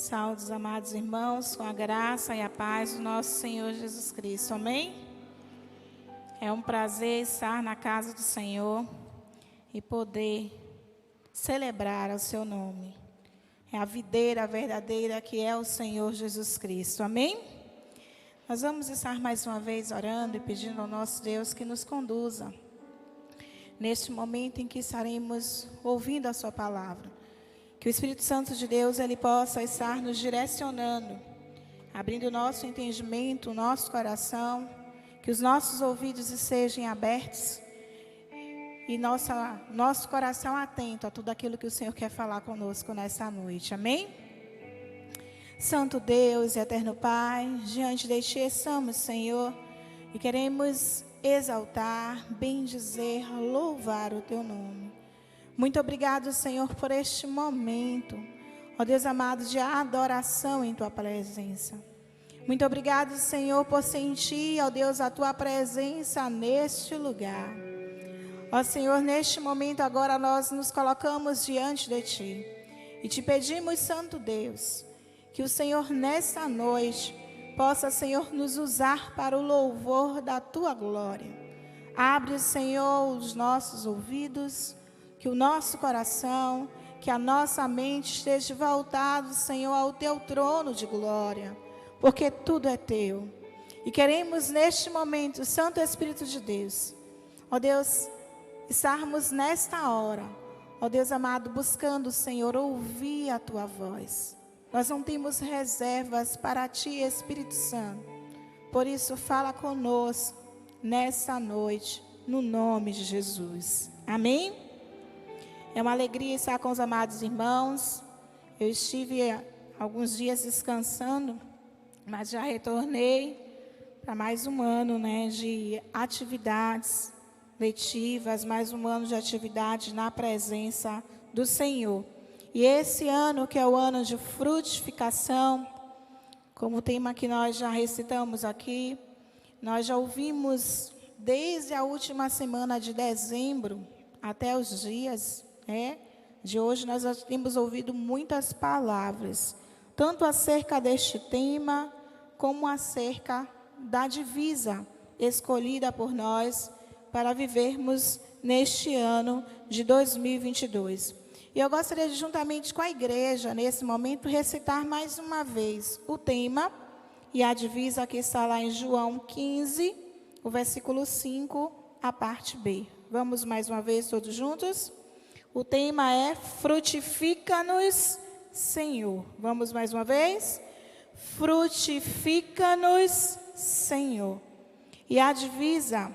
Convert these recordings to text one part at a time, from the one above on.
Saúdos, amados irmãos, com a graça e a paz do nosso Senhor Jesus Cristo. Amém? É um prazer estar na casa do Senhor e poder celebrar o seu nome. É a videira verdadeira que é o Senhor Jesus Cristo. Amém? Nós vamos estar mais uma vez orando e pedindo ao nosso Deus que nos conduza neste momento em que estaremos ouvindo a sua palavra. Que o Espírito Santo de Deus, ele possa estar nos direcionando, abrindo o nosso entendimento, o nosso coração, que os nossos ouvidos estejam abertos e nosso coração atento a tudo aquilo que o Senhor quer falar conosco nessa noite. Amém? Santo Deus e eterno Pai, diante de Ti estamos, Senhor, e queremos exaltar, bendizer, louvar o Teu nome. Muito obrigado, Senhor, por este momento, ó Deus amado, de adoração em Tua presença. Muito obrigado, Senhor, por sentir, ó Deus, a Tua presença neste lugar. Ó Senhor, neste momento agora nós nos colocamos diante de Ti e Te pedimos, Santo Deus, que o Senhor nesta noite possa, Senhor, nos usar para o louvor da Tua glória. Abre, Senhor, os nossos ouvidos, que o nosso coração, que a nossa mente esteja voltado, Senhor, ao Teu trono de glória, porque tudo é Teu. E queremos neste momento, Santo Espírito de Deus, ó Deus, estarmos nesta hora, ó Deus amado, buscando, Senhor, ouvir a Tua voz. Nós não temos reservas para Ti, Espírito Santo. Por isso, fala conosco nessa noite, no nome de Jesus. Amém? É uma alegria estar com os amados irmãos. Eu estive alguns dias descansando, mas já retornei para mais um ano, de atividades letivas, mais um ano de atividade na presença do Senhor. E esse ano, que é o ano de frutificação, como tema que nós já recitamos aqui, nós já ouvimos desde a última semana de dezembro até os dias de hoje, nós já temos ouvido muitas palavras, tanto acerca deste tema, como acerca da divisa escolhida por nós para vivermos neste ano de 2022. E eu gostaria de, juntamente com a igreja, nesse momento, recitar mais uma vez o tema e a divisa que está lá em João 15, o versículo 5, a parte B. Vamos mais uma vez todos juntos? O tema é frutifica-nos, Senhor. Vamos mais uma vez? Frutifica-nos, Senhor. E a divisa,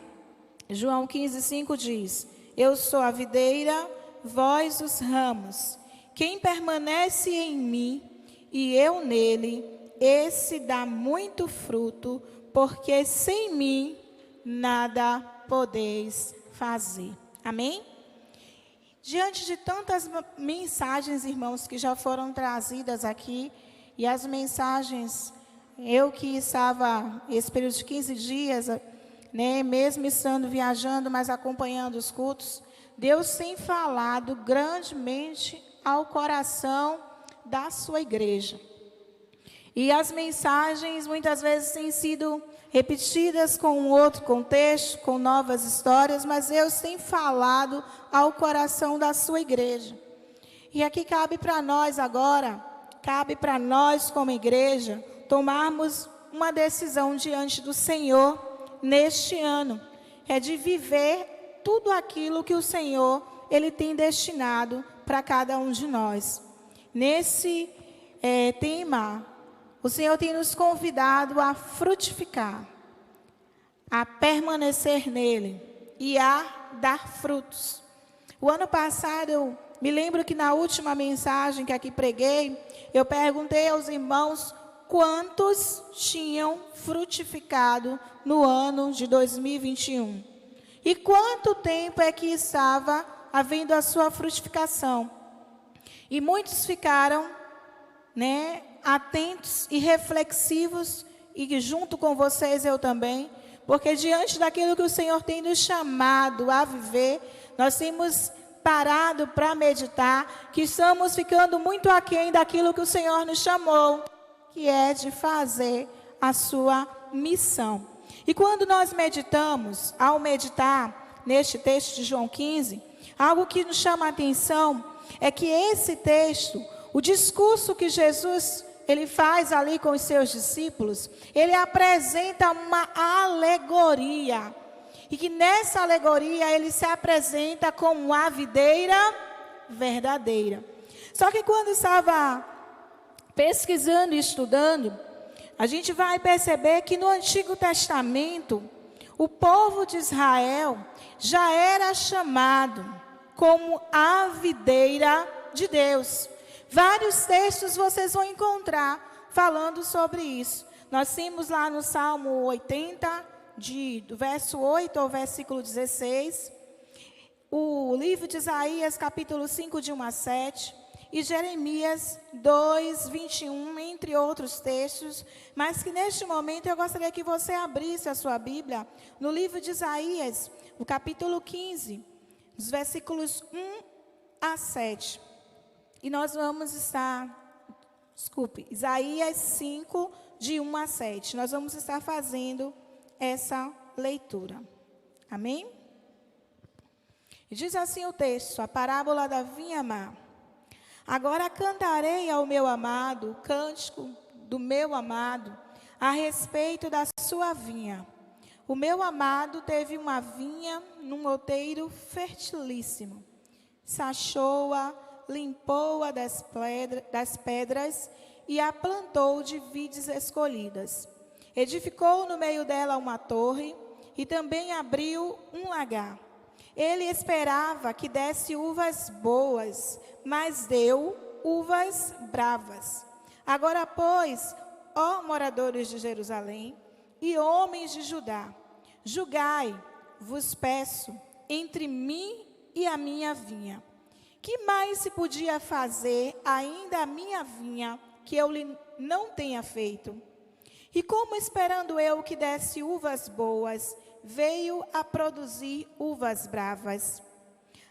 João 15, 5 diz: eu sou a videira, vós os ramos. Quem permanece em mim e eu nele, esse dá muito fruto, porque sem mim nada podeis fazer. Amém? Diante de tantas mensagens, irmãos, que já foram trazidas aqui, e as mensagens, eu que estava esse período de 15 dias, mesmo estando viajando, mas acompanhando os cultos, Deus tem falado grandemente ao coração da sua igreja. E as mensagens muitas vezes têm sido repetidas com um outro contexto, com novas histórias, mas Deus tem falado ao coração da sua igreja. E aqui cabe para nós agora, cabe para nós como igreja, tomarmos uma decisão diante do Senhor neste ano. É de viver tudo aquilo que o Senhor, Ele tem destinado para cada um de nós. Nesse tema, o Senhor tem nos convidado a frutificar, a permanecer nele e a dar frutos. O ano passado, eu me lembro que na última mensagem que aqui preguei, eu perguntei aos irmãos quantos tinham frutificado no ano de 2021. E quanto tempo é que estava havendo a sua frutificação? E muitos ficaram, atentos e reflexivos, e junto com vocês eu também, porque diante daquilo que o Senhor tem nos chamado a viver, nós temos parado para meditar, que estamos ficando muito aquém daquilo que o Senhor nos chamou, que é de fazer a sua missão. E quando nós meditamos, ao meditar neste texto de João 15, algo que nos chama a atenção é que esse texto, o discurso que Jesus ele faz ali com os seus discípulos, ele apresenta uma alegoria. E que nessa alegoria ele se apresenta como a videira verdadeira. Só que quando estava pesquisando e estudando, a gente vai perceber que no Antigo Testamento, o povo de Israel já era chamado como a videira de Deus. Vários textos vocês vão encontrar falando sobre isso. Nós temos lá no Salmo 80, do verso 8 ao versículo 16. O livro de Isaías, capítulo 5, de 1 a 7. E Jeremias 2, 21, entre outros textos. Mas que neste momento eu gostaria que você abrisse a sua Bíblia no livro de Isaías, o capítulo 15, dos versículos 1 a 7. E nós vamos Isaías 5, de 1 a 7. Nós vamos estar fazendo essa leitura. Amém? E diz assim o texto, a parábola da vinha má. Agora cantarei ao meu amado, o cântico do meu amado, a respeito da sua vinha. O meu amado teve uma vinha num outeiro fertilíssimo. Sachou-a, limpou-a das pedras e a plantou de vides escolhidas. Edificou no meio dela uma torre e também abriu um lagar. Ele esperava que desse uvas boas, mas deu uvas bravas. Agora, pois, ó moradores de Jerusalém e homens de Judá, julgai, vos peço, entre mim e a minha vinha. Que mais se podia fazer ainda a minha vinha que eu lhe não tenha feito? E como esperando eu que desse uvas boas, veio a produzir uvas bravas.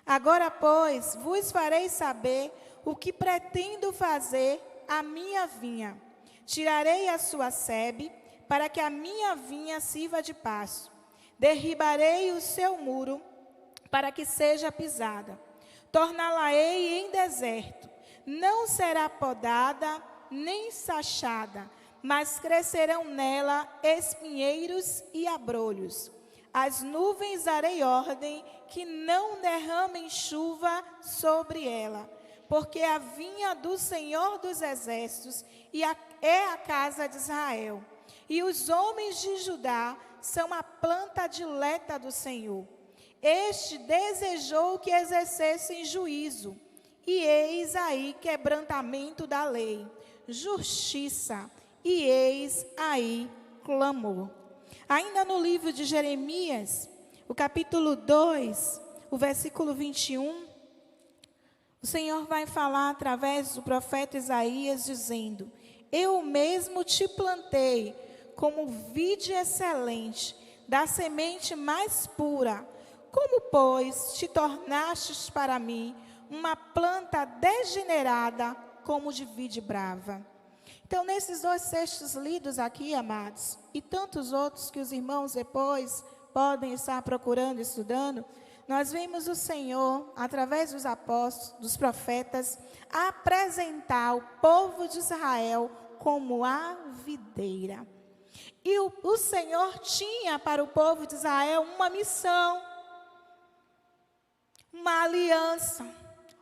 Agora, pois, vos farei saber o que pretendo fazer à minha vinha. Tirarei a sua sebe, para que a minha vinha sirva de pasto. Derribarei o seu muro, para que seja pisada. Torná-la-ei em deserto. Não será podada, nem sachada, mas crescerão nela espinheiros e abrolhos. As nuvens darei ordem que não derramem chuva sobre ela, porque a vinha do Senhor dos Exércitos é a casa de Israel. E os homens de Judá são a planta dileta do Senhor. Este desejou que exercessem juízo, e eis aí quebrantamento da lei, justiça, e eis aí clamor. Ainda no livro de Jeremias, o capítulo 2, o versículo 21, o Senhor vai falar através do profeta Isaías, dizendo: eu mesmo te plantei como vide excelente, da semente mais pura. Como, pois, te tornastes para mim uma planta degenerada como de vide brava? Então, nesses dois textos lidos aqui, amados, e tantos outros que os irmãos depois podem estar procurando, estudando, nós vemos o Senhor, através dos apóstolos, dos profetas, apresentar o povo de Israel como a videira. E o Senhor tinha para o povo de Israel uma missão, uma aliança,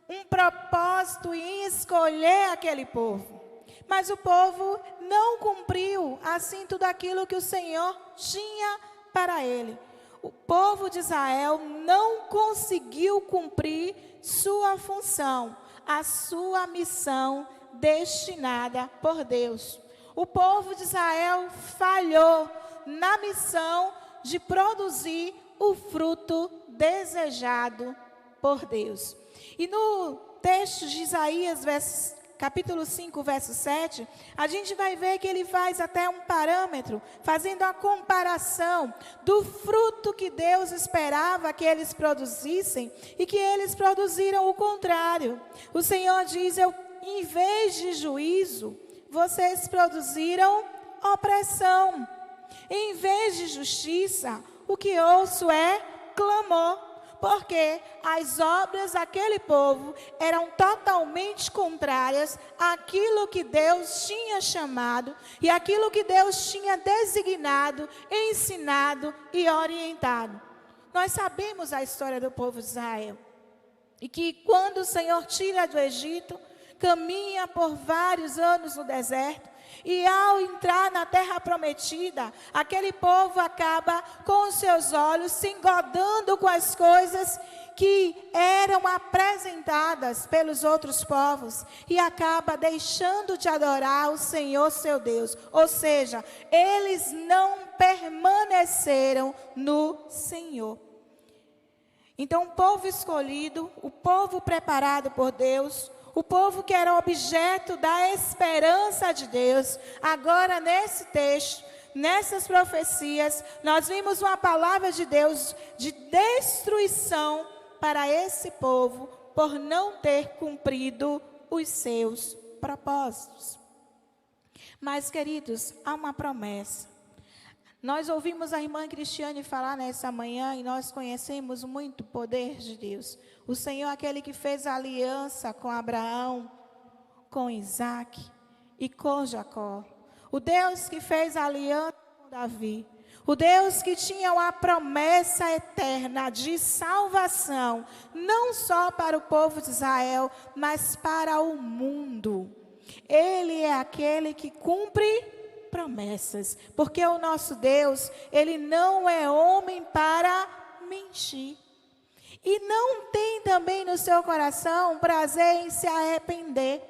um propósito em escolher aquele povo. Mas o povo não cumpriu assim tudo aquilo que o Senhor tinha para ele. O povo de Israel não conseguiu cumprir sua função, a sua missão destinada por Deus. O povo de Israel falhou na missão de produzir o fruto desejado por Deus. E no texto de Isaías, capítulo 5, verso 7, a gente vai ver que ele faz até um parâmetro, fazendo a comparação do fruto que Deus esperava que eles produzissem e que eles produziram o contrário. O Senhor diz, em vez de juízo, vocês produziram opressão. Em vez de justiça, o que ouço é clamor. Porque as obras daquele povo eram totalmente contrárias àquilo que Deus tinha chamado e àquilo que Deus tinha designado, ensinado e orientado. Nós sabemos a história do povo de Israel. E que quando o Senhor tira do Egito, caminha por vários anos no deserto, e ao entrar na terra prometida, aquele povo acaba com os seus olhos se engodando com as coisas que eram apresentadas pelos outros povos e acaba deixando de adorar o Senhor seu Deus. Ou seja, eles não permaneceram no Senhor. Então, o povo escolhido, o povo preparado por Deus, o povo que era objeto da esperança de Deus, agora nesse texto, nessas profecias, nós vimos uma palavra de Deus de destruição para esse povo, por não ter cumprido os seus propósitos. Mas, queridos, há uma promessa. Nós ouvimos a irmã Cristiane falar nessa manhã e nós conhecemos muito o poder de Deus. O Senhor é aquele que fez aliança com Abraão, com Isaac e com Jacó. O Deus que fez aliança com Davi. O Deus que tinha uma promessa eterna de salvação, não só para o povo de Israel, mas para o mundo. Ele é aquele que cumpre promessas, porque o nosso Deus, Ele não é homem para mentir. E não tem também no seu coração prazer em se arrepender.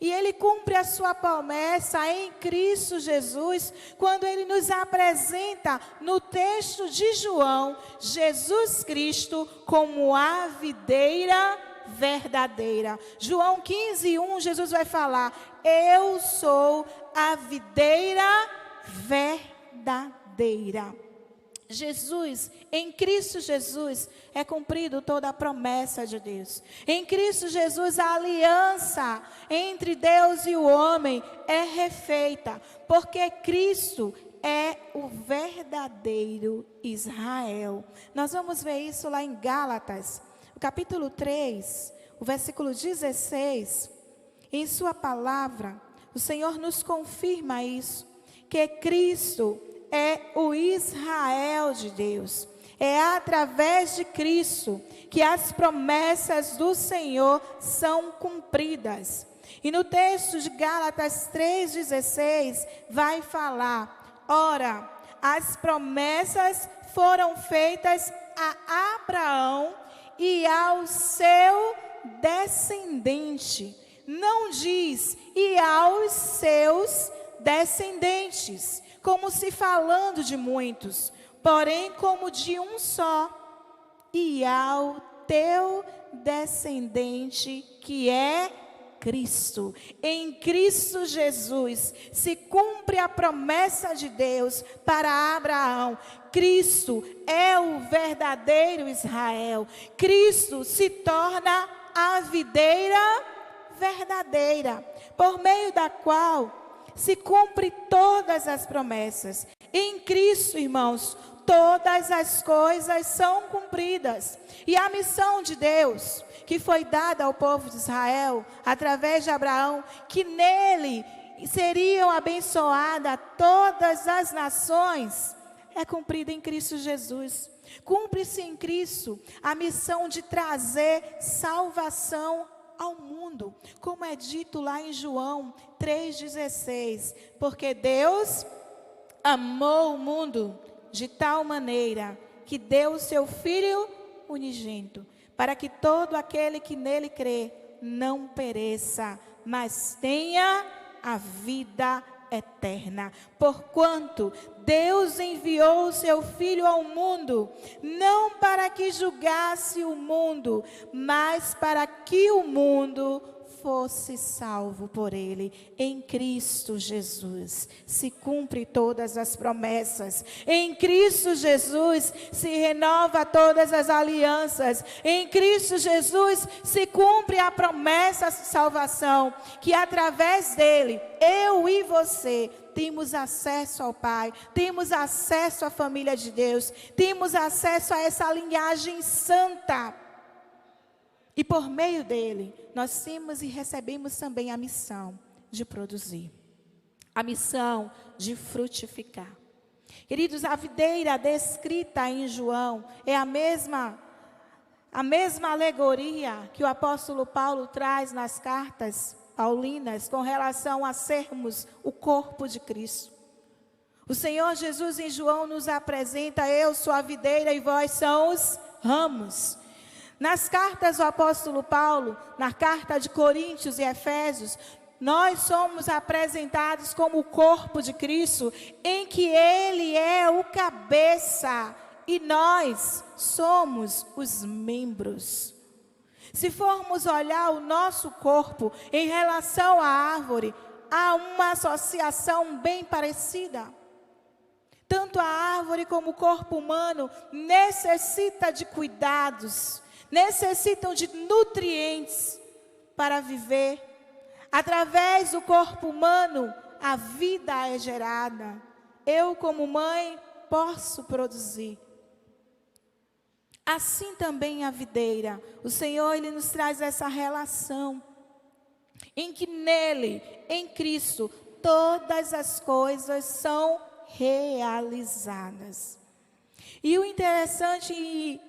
E Ele cumpre a sua promessa em Cristo Jesus, quando Ele nos apresenta no texto de João, Jesus Cristo como a videira verdadeira. João 15:1, Jesus vai falar, eu sou a videira verdadeira. Jesus, em Cristo Jesus, é cumprido toda a promessa de Deus. Em Cristo Jesus, a aliança entre Deus e o homem é refeita, porque Cristo é o verdadeiro Israel. Nós vamos ver isso lá em Gálatas, o capítulo 3, o versículo 16. Em sua palavra, o Senhor nos confirma isso, que Cristo é o Israel de Deus. É através de Cristo que as promessas do Senhor são cumpridas. E no texto de Gálatas 3,16 vai falar, ora, as promessas foram feitas a Abraão e ao seu descendente. Não diz, e aos seus descendentes, como se falando de muitos, porém como de um só, e ao teu descendente, que é Cristo. Em Cristo Jesus se cumpre a promessa de Deus para Abraão. Cristo é o verdadeiro Israel. Cristo se torna a videira verdadeira, por meio da qual se cumpre todas as promessas. Em Cristo, irmãos, todas as coisas são cumpridas. E a missão de Deus, que foi dada ao povo de Israel, através de Abraão, que nele seriam abençoadas todas as nações, é cumprida em Cristo Jesus. Cumpre-se em Cristo a missão de trazer salvação ao mundo, como é dito lá em João 3,16, porque Deus amou o mundo de tal maneira que deu o seu Filho unigênito, para que todo aquele que nele crê não pereça, mas tenha a vida eterna. Porquanto Deus enviou o seu Filho ao mundo, não para que julgasse o mundo, mas para que o mundo fosse salvo por ele. Em Cristo Jesus se cumpre todas as promessas. Em Cristo Jesus se renova todas as alianças. Em Cristo Jesus se cumpre a promessa de salvação, que através dele, eu e você temos acesso ao Pai, temos acesso à família de Deus, temos acesso a essa linhagem santa. E por meio dele, nós temos e recebemos também a missão de produzir, a missão de frutificar. Queridos, a videira descrita em João é a mesma alegoria que o apóstolo Paulo traz nas cartas paulinas com relação a sermos o corpo de Cristo. O Senhor Jesus em João nos apresenta: eu sou a videira e vós são os ramos. Nas cartas do apóstolo Paulo, na carta de Coríntios e Efésios, nós somos apresentados como o corpo de Cristo, em que ele é o cabeça e nós somos os membros. Se formos olhar o nosso corpo em relação à árvore, há uma associação bem parecida. Tanto a árvore como o corpo humano necessita de cuidados, necessitam de nutrientes para viver. Através do corpo humano, a vida é gerada. Eu, como mãe, posso produzir. Assim também a videira. O Senhor, ele nos traz essa relação, em que nele, em Cristo, todas as coisas são realizadas. E o interessante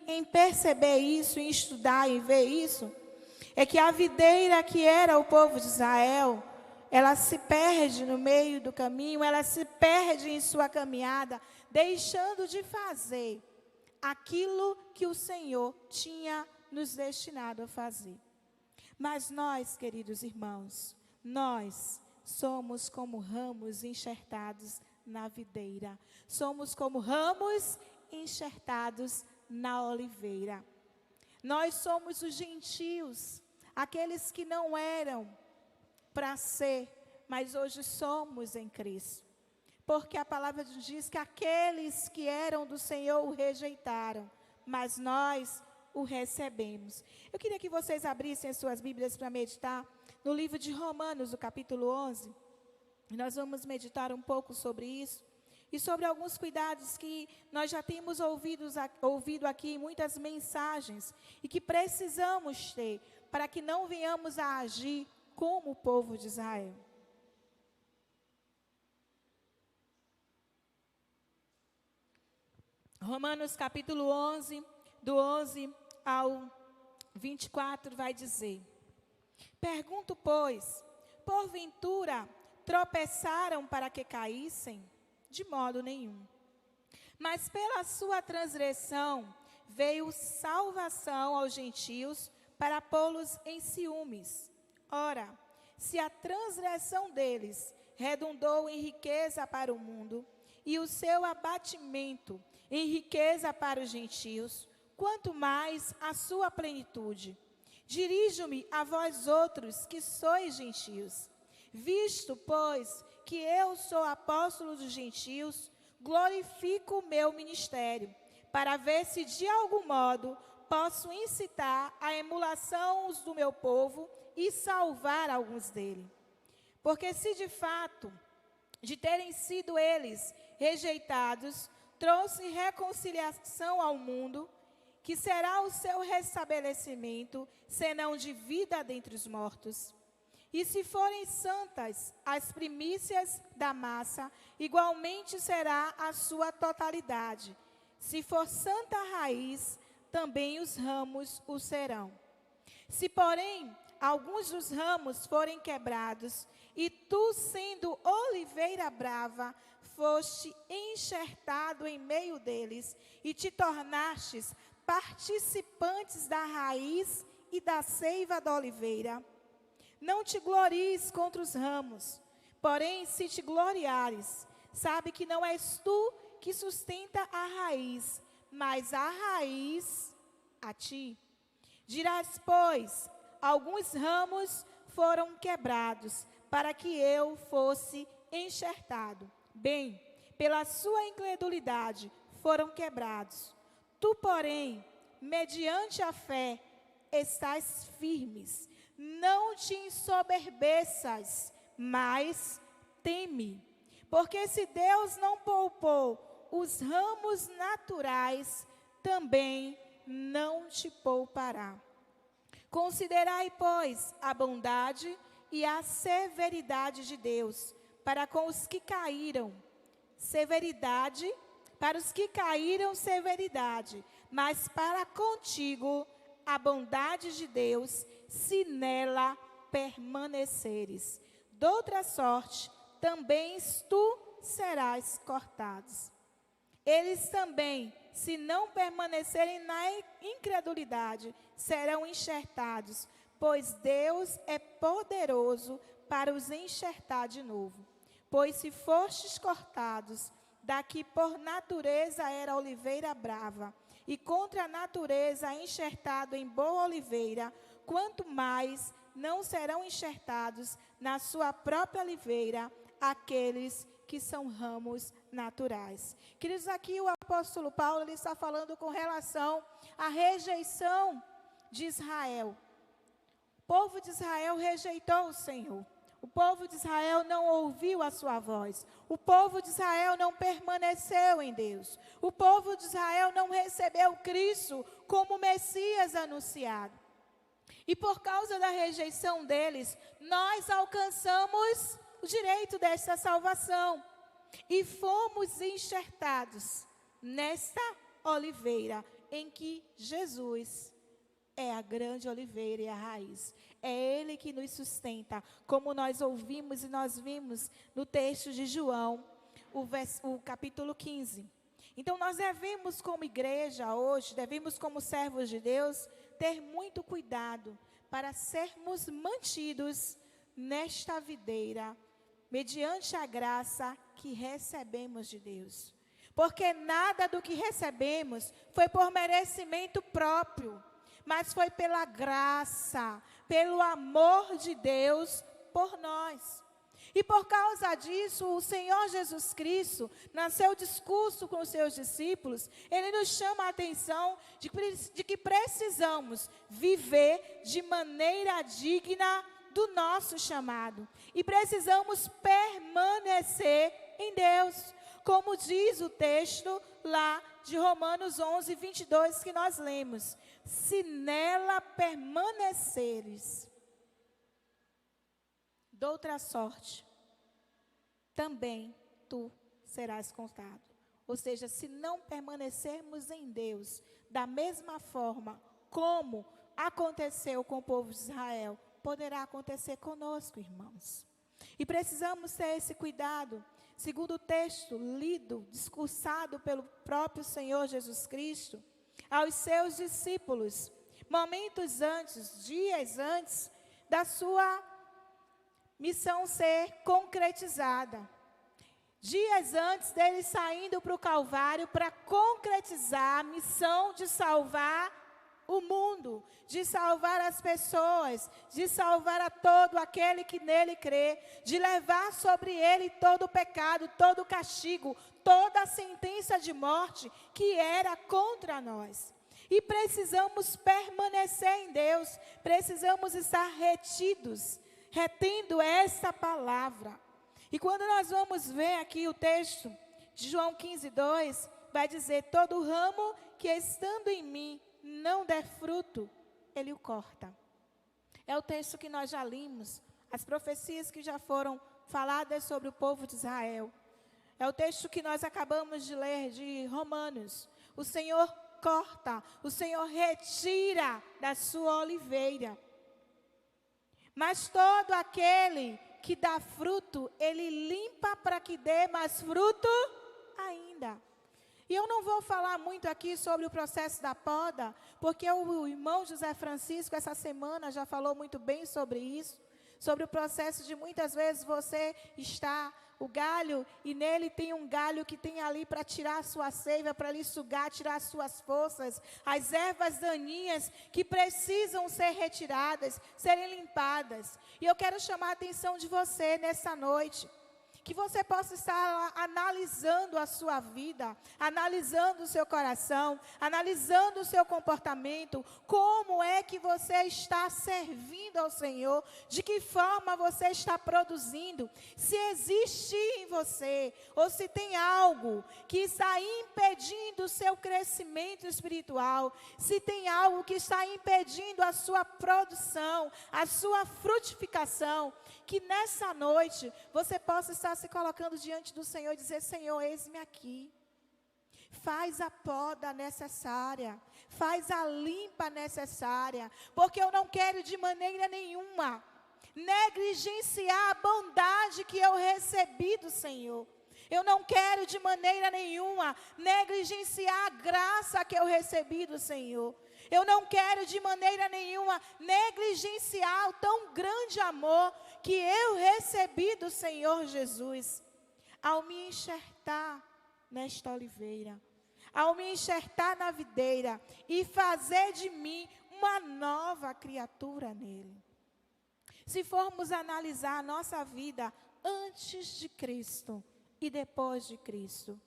em perceber isso, em estudar e ver isso, é que a videira que era o povo de Israel, ela se perde no meio do caminho, ela se perde em sua caminhada, deixando de fazer aquilo que o Senhor tinha nos destinado a fazer. Mas nós, queridos irmãos, nós somos como ramos enxertados na videira. Somos como ramos enxertados na oliveira. Nós somos os gentios, aqueles que não eram para ser, mas hoje somos em Cristo. Porque a palavra diz que aqueles que eram do Senhor o rejeitaram, mas nós o recebemos. Eu queria que vocês abrissem as suas Bíblias para meditar no livro de Romanos, o capítulo 11. Nós vamos meditar um pouco sobre isso. E sobre alguns cuidados que nós já temos ouvido aqui em muitas mensagens e que precisamos ter para que não venhamos a agir como o povo de Israel. Romanos capítulo 11, do 11 ao 24 vai dizer: pergunto, pois, porventura tropeçaram para que caíssem? De modo nenhum. Mas pela sua transgressão veio salvação aos gentios para pô-los em ciúmes. Ora, se a transgressão deles redundou em riqueza para o mundo, e o seu abatimento em riqueza para os gentios, quanto mais a sua plenitude. Dirijo-me a vós outros que sois gentios. Visto, pois, que eu sou apóstolo dos gentios, glorifico o meu ministério, para ver se de algum modo posso incitar a emulação do meu povo e salvar alguns dele. Porque se de fato, de terem sido eles rejeitados, trouxe reconciliação ao mundo, que será o seu restabelecimento, senão de vida dentre os mortos. E se forem santas as primícias da massa, igualmente será a sua totalidade. Se for santa a raiz, também os ramos o serão. Se, porém, alguns dos ramos forem quebrados, e tu, sendo oliveira brava, foste enxertado em meio deles, e te tornastes participantes da raiz e da seiva da oliveira, não te glories contra os ramos, porém, se te gloriares, sabe que não és tu que sustenta a raiz, mas a raiz a ti. Dirás, pois, alguns ramos foram quebrados, para que eu fosse enxertado. Bem, pela sua incredulidade foram quebrados. Tu, porém, mediante a fé, estás firmes. Não te ensoberbeças, mas teme. Porque se Deus não poupou os ramos naturais, também não te poupará. Considerai, pois, a bondade e a severidade de Deus para com os que caíram. Severidade, para os que caíram, severidade. Mas para contigo, a bondade de Deus, se nela permaneceres. De outra sorte, também tu serás cortados. Eles também, se não permanecerem na incredulidade, serão enxertados, pois Deus é poderoso para os enxertar de novo. Pois se fostes cortados, daqui por natureza era oliveira brava, e contra a natureza enxertado em boa oliveira, quanto mais não serão enxertados na sua própria oliveira aqueles que são ramos naturais. Queridos, aqui o apóstolo Paulo ele está falando com relação à rejeição de Israel. O povo de Israel rejeitou o Senhor. O povo de Israel não ouviu a sua voz. O povo de Israel não permaneceu em Deus. O povo de Israel não recebeu Cristo como Messias anunciado. E por causa da rejeição deles, nós alcançamos o direito desta salvação. E fomos enxertados nesta oliveira em que Jesus é a grande oliveira e a raiz. É Ele que nos sustenta, como nós ouvimos e nós vimos no texto de João, o capítulo 15. Então nós devemos como igreja hoje, devemos como servos de Deus, ter muito cuidado para sermos mantidos nesta videira, mediante a graça que recebemos de Deus. Porque nada do que recebemos foi por merecimento próprio, mas foi pela graça, pelo amor de Deus por nós. E por causa disso, o Senhor Jesus Cristo, no seu discurso com os seus discípulos, Ele nos chama a atenção de que precisamos viver de maneira digna do nosso chamado. E precisamos permanecer em Deus. Como diz o texto lá de Romanos 11, 22, que nós lemos. Se nela permaneceres, de outra sorte, também tu serás contado. Ou seja, se não permanecermos em Deus, da mesma forma como aconteceu com o povo de Israel, poderá acontecer conosco, irmãos. E precisamos ter esse cuidado. Segundo o texto lido, discursado pelo próprio Senhor Jesus Cristo, aos seus discípulos, momentos antes, dias antes da sua missão ser concretizada. Dias antes dele saindo para o Calvário para concretizar a missão de salvar o mundo, de salvar as pessoas, de salvar a todo aquele que nele crê, de levar sobre ele todo o pecado, todo o castigo, toda a sentença de morte que era contra nós. E precisamos permanecer em Deus, precisamos estar retidos, retendo essa palavra. E quando nós vamos ver aqui o texto de João 15, 2, vai dizer, todo ramo que estando em mim não der fruto, ele o corta. É o texto que nós já limos, as profecias que já foram faladas sobre o povo de Israel. É o texto que nós acabamos de ler de Romanos. O Senhor corta, o Senhor retira da sua oliveira. Mas todo aquele que dá fruto, Ele limpa para que dê mais fruto ainda. E eu não vou falar muito aqui sobre o processo da poda, porque o irmão José Francisco, essa semana, já falou muito bem sobre isso, sobre o processo de muitas vezes você está o galho e nele tem um galho que tem ali para tirar a sua seiva, para lhe sugar, tirar as suas forças, as ervas daninhas que precisam ser retiradas, serem limpadas. E eu quero chamar a atenção de você nessa noite, que você possa estar analisando a sua vida, analisando o seu coração, analisando o seu comportamento, como é que você está servindo ao Senhor, de que forma você está produzindo, se existe em você, ou se tem algo que está impedindo o seu crescimento espiritual, se tem algo que está impedindo a sua produção, a sua frutificação, que nessa noite você possa estar se colocando diante do Senhor e dizer: Senhor, eis-me aqui. Faz a poda necessária, faz a limpa necessária, porque eu não quero de maneira nenhuma negligenciar a bondade que eu recebi do Senhor. Eu não quero de maneira nenhuma negligenciar a graça que eu recebi do Senhor. Eu não quero de maneira nenhuma negligenciar o tão grande amor que eu recebi do Senhor Jesus. Ao me enxertar nesta oliveira, ao me enxertar na videira e fazer de mim uma nova criatura nele. Se formos analisar a nossa vida antes de Cristo e depois de Cristo,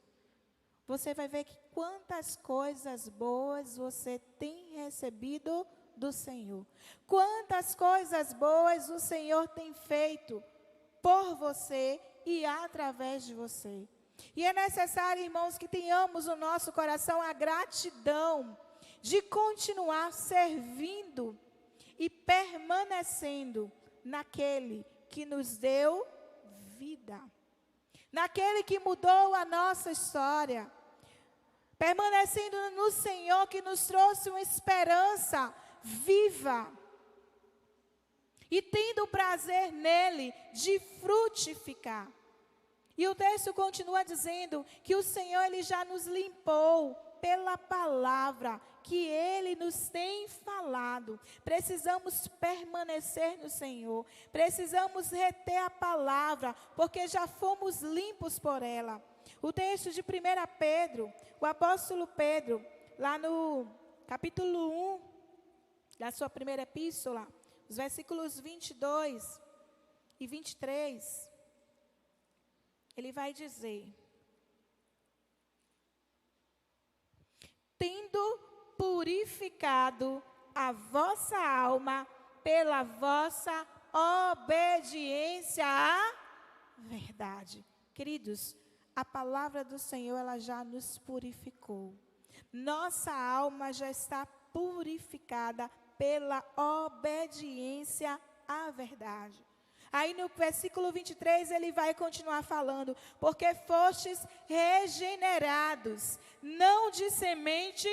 você vai ver que quantas coisas boas você tem recebido do Senhor. Quantas coisas boas o Senhor tem feito por você e através de você. E é necessário, irmãos, que tenhamos no nosso coração a gratidão de continuar servindo e permanecendo naquele que nos deu vida. Naquele que mudou a nossa história. Permanecendo no Senhor que nos trouxe uma esperança viva. E tendo prazer nele de frutificar. E o texto continua dizendo que o Senhor ele já nos limpou pela palavra que ele nos tem falado. Precisamos permanecer no Senhor. Precisamos reter a palavra, porque já fomos limpos por ela. O texto de 1 Pedro, o apóstolo Pedro, lá no capítulo 1 da sua primeira epístola, os versículos 22 e 23, ele vai dizer: tendo purificado a vossa alma pela vossa obediência à verdade. Queridos, a palavra do Senhor, ela já nos purificou. Nossa alma já está purificada pela obediência à verdade. Aí no versículo 23 ele vai continuar falando: porque fostes regenerados, não de semente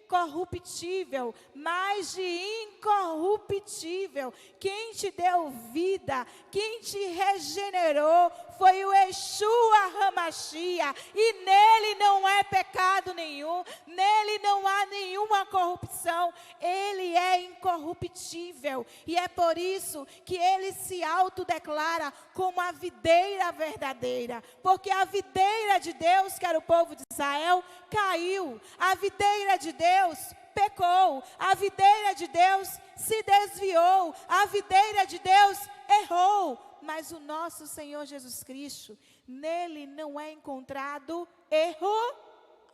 corruptível, mas de incorruptível. Quem te deu vida, quem te regenerou, foi o Yeshua HaMashiach, e nele não é pecado nenhum, nele não há nenhuma corrupção, ele é incorruptível, e é por isso que ele se autodeclara como a videira verdadeira, porque a videira de Deus, que era o povo de Israel, caiu, a videira de Deus pecou, a videira de Deus se desviou, a videira de Deus errou, mas o nosso Senhor Jesus Cristo, nele não é encontrado erro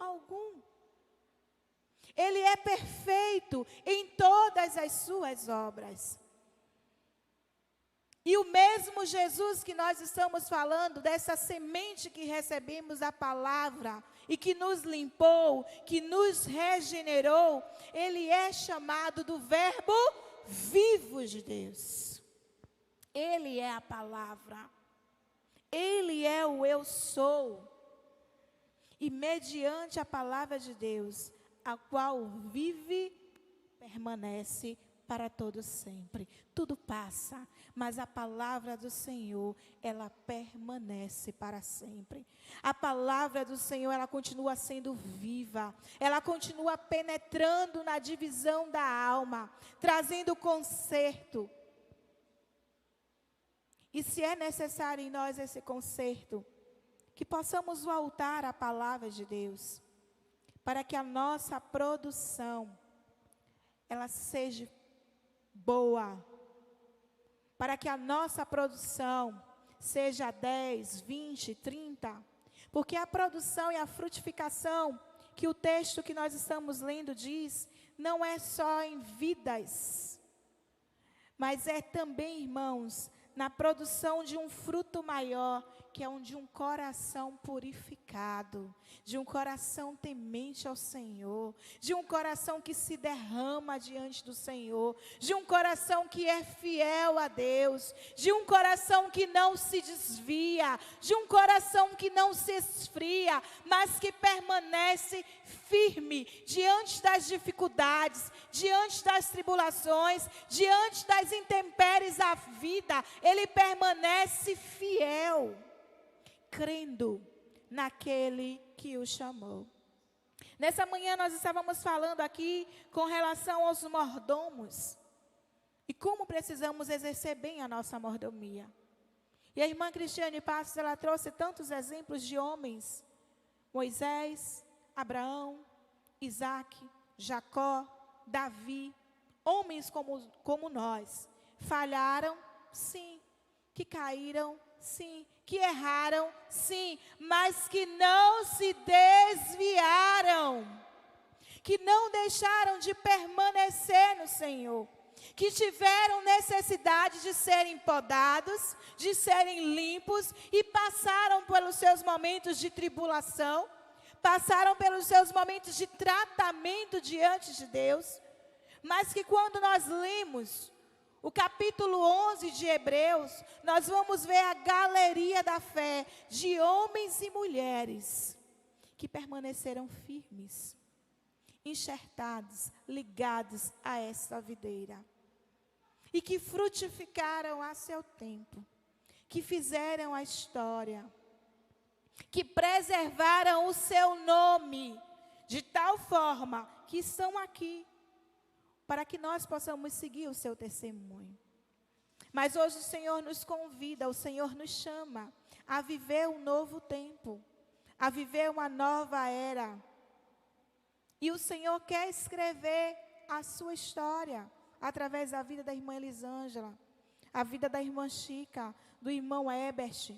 algum. Ele é perfeito em todas as suas obras. E o mesmo Jesus que nós estamos falando, dessa semente que recebemos da palavra, e que nos limpou, que nos regenerou, ele é chamado do verbo vivo de Deus. Ele é a palavra. Ele é o eu sou. E mediante a palavra de Deus, a qual vive, permanece para todo sempre. Tudo passa, mas a palavra do Senhor, ela permanece para sempre. A palavra do Senhor, ela continua sendo viva. Ela continua penetrando na divisão da alma, trazendo conserto. E se é necessário em nós esse conserto, que possamos voltar à palavra de Deus, para que a nossa produção, ela seja boa, para que a nossa produção seja 10, 20, 30, porque a produção e a frutificação, que o texto que nós estamos lendo diz, não é só em vidas, mas é também, irmãos, na produção de um fruto maior, que é de um coração purificado, de um coração temente ao Senhor, de um coração que se derrama diante do Senhor, de um coração que é fiel a Deus, de um coração que não se desvia, de um coração que não se esfria, mas que permanece firme diante das dificuldades, diante das tribulações, diante das intempéries da vida. Ele permanece fiel, crendo naquele que o chamou. Nessa manhã nós estávamos falando aqui com relação aos mordomos e como precisamos exercer bem a nossa mordomia. E a irmã Cristiane Passos, ela trouxe tantos exemplos de homens: Moisés, Abraão, Isaque, Jacó, Davi, homens como nós. Falharam, sim. Que caíram, sim. Que erraram, sim. Mas que não se desviaram. Que não deixaram de permanecer no Senhor. Que tiveram necessidade de serem podados, de serem limpos e passaram pelos seus momentos de tribulação, passaram pelos seus momentos de tratamento diante de Deus, mas que quando nós lemos o capítulo 11 de Hebreus, nós vamos ver a galeria da fé de homens e mulheres que permaneceram firmes, enxertados, ligados a essa videira, e que frutificaram a seu tempo, que fizeram a história, que preservaram o seu nome, de tal forma que estão aqui, para que nós possamos seguir o seu testemunho. Mas hoje o Senhor nos convida, o Senhor nos chama a viver um novo tempo, a viver uma nova era. E o Senhor quer escrever a sua história, através da vida da irmã Elisângela, a vida da irmã Chica, do irmão Ebert,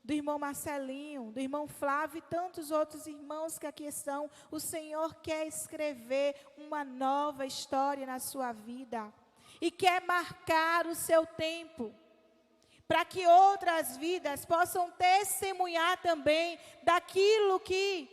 do irmão Marcelinho, do irmão Flávio e tantos outros irmãos que aqui estão. O Senhor quer escrever uma nova história na sua vida e quer marcar o seu tempo, para que outras vidas possam testemunhar também daquilo que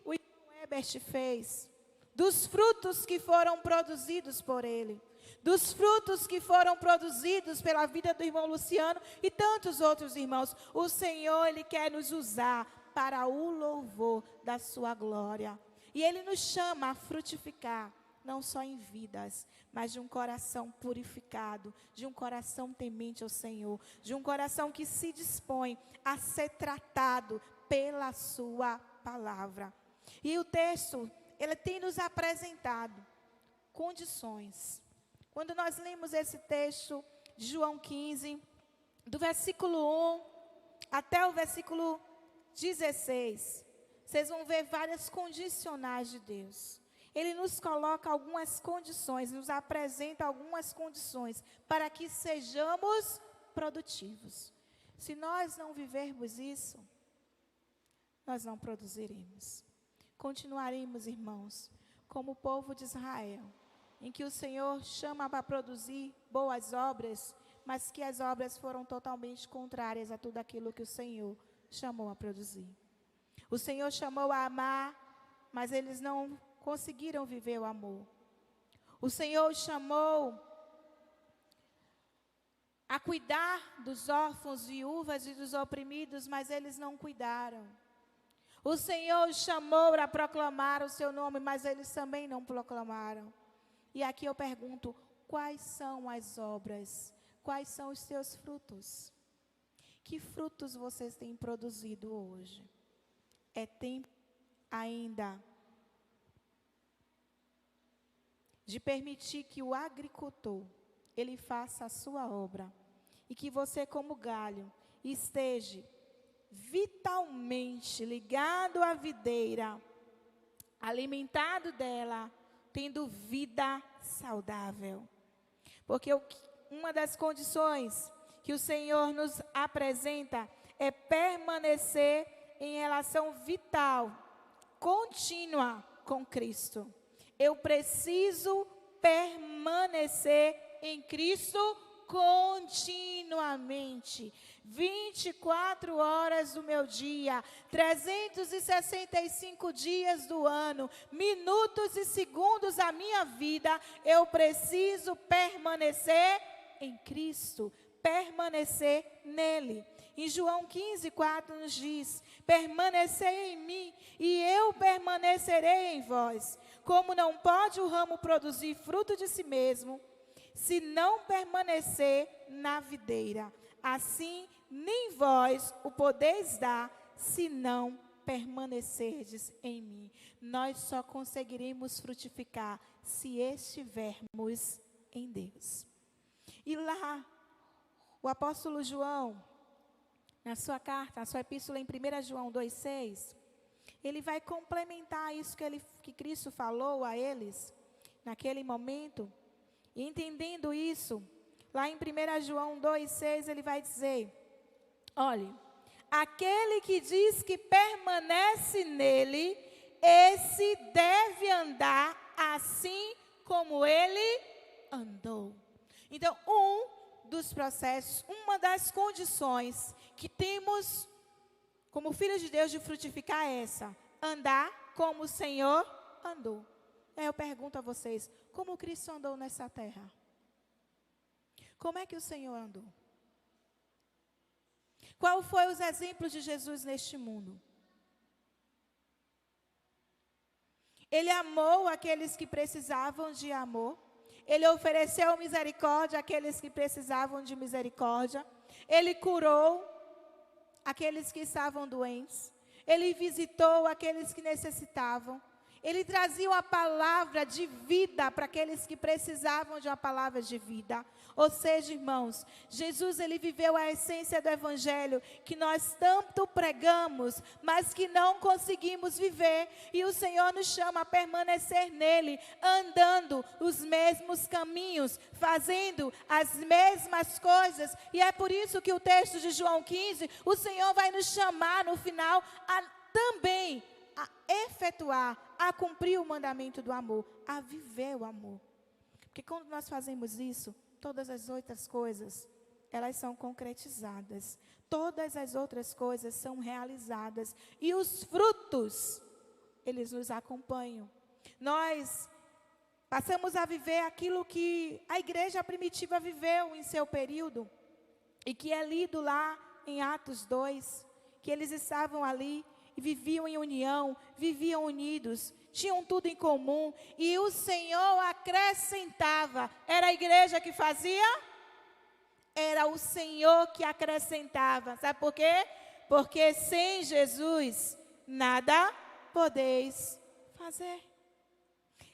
o irmão Ebert fez, dos frutos que foram produzidos por ele, dos frutos que foram produzidos pela vida do irmão Luciano e tantos outros irmãos. O Senhor, Ele quer nos usar para o louvor da sua glória. E Ele nos chama a frutificar, não só em vidas, mas de um coração purificado, de um coração temente ao Senhor, de um coração que se dispõe a ser tratado pela sua palavra. E o texto, ele tem nos apresentado condições. Quando nós lemos esse texto de João 15, do versículo 1 até o versículo 16, vocês vão ver várias condicionais de Deus. Ele nos coloca algumas condições, nos apresenta algumas condições para que sejamos produtivos. Se nós não vivermos isso, nós não produziremos. Continuaremos, irmãos, como o povo de Israel, em que o Senhor chama para produzir boas obras, mas que as obras foram totalmente contrárias a tudo aquilo que o Senhor chamou a produzir. O Senhor chamou a amar, mas eles não conseguiram viver o amor. O Senhor chamou a cuidar dos órfãos, viúvas e dos oprimidos, mas eles não cuidaram. O Senhor chamou para proclamar o seu nome, mas eles também não proclamaram. E aqui eu pergunto, quais são as obras? Quais são os seus frutos? Que frutos vocês têm produzido hoje? É tempo ainda de permitir que o agricultor, ele faça a sua obra e que você, como galho, esteja vitalmente ligado à videira, alimentado dela, tendo vida saudável. Porque uma das condições que o Senhor nos apresenta é permanecer em relação vital, contínua com Cristo. Eu preciso permanecer em Cristo continuamente, 24 horas do meu dia, 365 dias do ano, minutos e segundos da minha vida, eu preciso permanecer em Cristo, permanecer nele. Em João 15:4 nos diz: permanecei em mim e eu permanecerei em vós. Como não pode o ramo produzir fruto de si mesmo, se não permanecer na videira, assim nem vós o podeis dar, se não permanecerdes em mim. Nós só conseguiremos frutificar se estivermos em Deus. E lá, o apóstolo João, na sua carta, na sua epístola em 1 João 2,6, ele vai complementar isso que Cristo falou a eles, naquele momento. E entendendo isso, lá em 1 João 2,6, ele vai dizer: olhe, aquele que diz que permanece nele, esse deve andar assim como ele andou. Então, dos processos, uma das condições que temos como filhos de Deus de frutificar é essa: andar como o Senhor andou. Eu pergunto a vocês, como Cristo andou nessa terra? Como é que o Senhor andou? Qual foi os exemplos de Jesus neste mundo? Ele amou aqueles que precisavam de amor. Ele ofereceu misericórdia àqueles que precisavam de misericórdia. Ele curou aqueles que estavam doentes. Ele visitou aqueles que necessitavam. Ele trazia uma palavra de vida para aqueles que precisavam de uma palavra de vida. Ou seja, irmãos, Jesus, ele viveu a essência do Evangelho que nós tanto pregamos, mas que não conseguimos viver. E o Senhor nos chama a permanecer nele, andando os mesmos caminhos, fazendo as mesmas coisas. E é por isso que o texto de João 15, o Senhor vai nos chamar no final a também a efetuar, a cumprir o mandamento do amor, a viver o amor. Porque quando nós fazemos isso, todas as outras coisas, elas são concretizadas. Todas as outras coisas são realizadas. E os frutos, eles nos acompanham. Nós passamos a viver aquilo que a igreja primitiva viveu em seu período. E que é lido lá em Atos 2, que eles estavam ali e viviam em união, viviam unidos, tinham tudo em comum, e o Senhor acrescentava. Era a igreja que fazia? Era o Senhor que acrescentava. Sabe por quê? Porque sem Jesus nada podeis fazer.